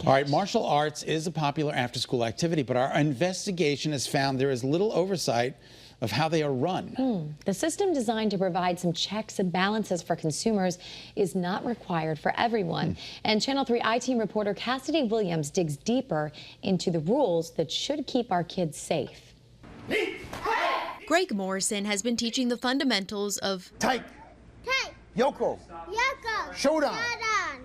All right, martial arts is a popular after-school activity, but our investigation has found there is little oversight of how they are run. The system designed to provide some checks and balances for consumers is not required for everyone. And Channel 3 I-Team reporter Cassidy Williams digs deeper into the rules that should keep our kids safe. Greg Morrison has been teaching the fundamentals of Taik, Yoko, Shodan.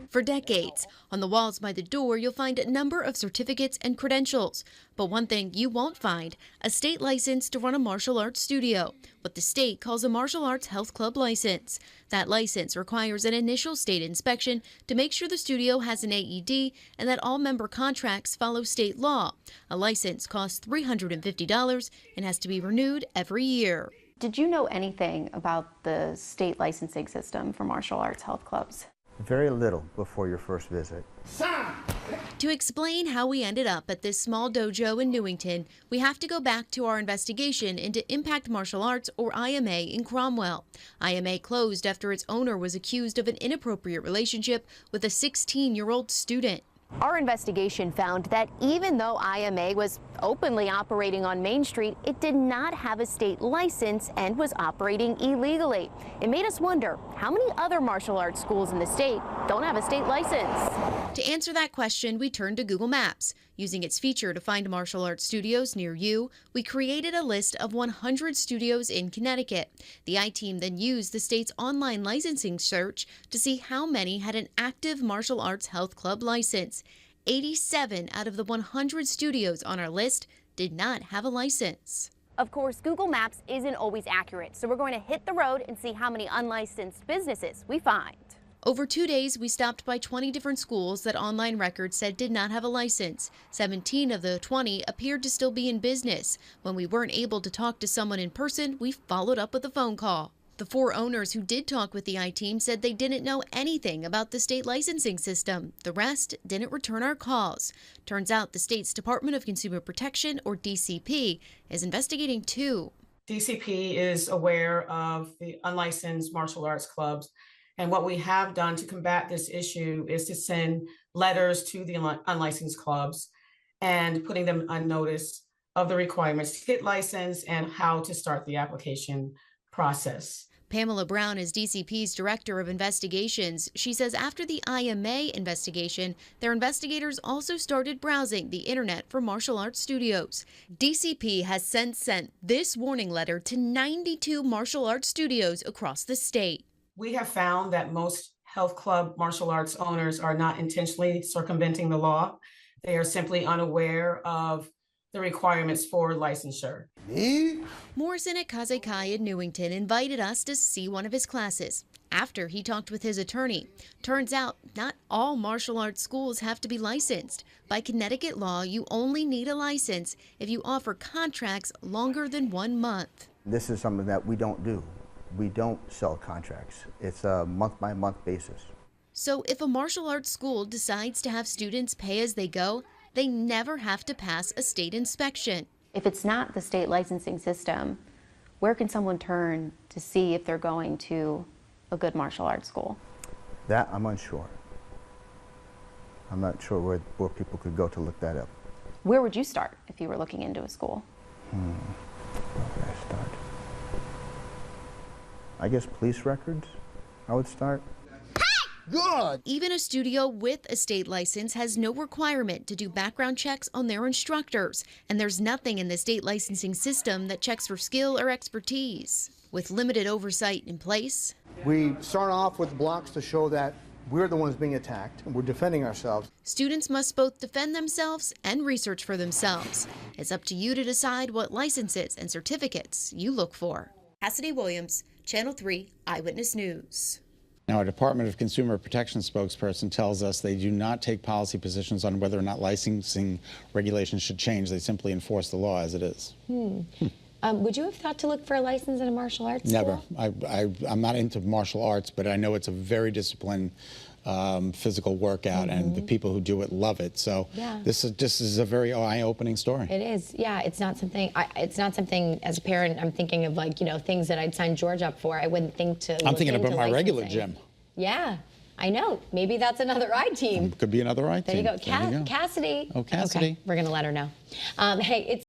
for decades. On the walls by the door, you'll find a number of certificates and credentials. But one thing you won't find, a state license to run a martial arts studio, what the state calls a martial arts health club license. That license requires an initial state inspection to make sure the studio has an AED and that all member contracts follow state law. A license costs $350 and has to be renewed every year. Did you know anything about the state licensing system for martial arts health clubs? Very little before your first visit. To explain how we ended up at this small dojo in Newington, we have to go back to our investigation into Impact Martial Arts, or IMA, in Cromwell. IMA closed after its owner was accused of an inappropriate relationship with a 16-year-old student. Our investigation found that even though IMA was openly operating on Main Street, it did not have a state license and was operating illegally. It made us wonder how many other martial arts schools in the state don't have a state license. To answer that question, we turned to Google Maps. Using its feature to find martial arts studios near you, we created a list of 100 studios in Connecticut. The I-Team then used the state's online licensing search to see how many had an active martial arts health club license. 87 out of the 100 studios on our list did not have a license. Of course, Google Maps isn't always accurate, so we're going to hit the road and see how many unlicensed businesses we find. Over 2 days, we stopped by 20 different schools that online records said did not have a license. 17 of the 20 appeared to still be in business. When we weren't able to talk to someone in person, we followed up with a phone call. The 4 owners who did talk with the I-Team said they didn't know anything about the state licensing system. The rest didn't return our calls. Turns out the state's Department of Consumer Protection, or DCP, is investigating too. DCP is aware of the unlicensed martial arts clubs. And what we have done to combat this issue is to send letters to the unlicensed clubs and putting them on notice of the requirements to get licensed and how to start the application process. Pamela Brown is DCP's Director of Investigations. She says after the IMA investigation, their investigators also started browsing the internet for martial arts studios. DCP has since sent this warning letter to 92 martial arts studios across the state. We have found that most health club martial arts owners are not intentionally circumventing the law. They are simply unaware of the requirements for licensure. Morrison at Kazekai in Newington invited us to see one of his classes after he talked with his attorney. Turns out not all martial arts schools have to be licensed. By Connecticut law, you only need a license if you offer contracts longer than 1 month. This is something that we don't do. We don't sell contracts. It's a month-by-month basis. So if a martial arts school decides to have students pay as they go, they never have to pass a state inspection. If it's not the state licensing system, where can someone turn to see if they're going to a good martial arts school? That I'm unsure. I'm not sure where people could go to look that up. Where would you start if you were looking into a school? Where would I start? I guess police records, I would start. Good. Even a studio with a state license has no requirement to do background checks on their instructors, and there's nothing in the state licensing system that checks for skill or expertise. With limited oversight in place, we start off with blocks to show that we're the ones being attacked and we're defending ourselves. Students must both defend themselves and research for themselves. It's up to you to decide what licenses and certificates you look for. Cassidy Williams, Channel 3 Eyewitness News. Now, our Department of Consumer Protection spokesperson tells us they do not take policy positions on whether or not licensing regulations should change. They simply enforce the law as it is. Would you have thought to look for a license in a martial arts school? Never. I'm not into martial arts, but I know it's a very disciplined physical workout, and the people who do it love it. So this is a very eye-opening story. It is. Yeah, it's not something. It's not something. As a parent, I'm thinking of, like, things that I'd sign George up for. I wouldn't think to. I'm thinking about my licensing. regular gym. Yeah. I know. Maybe that's another I-Team. Could be another I-Team. There you go. Cassidy. Oh, Cassidy. Okay, we're going to let her know. Hey, it's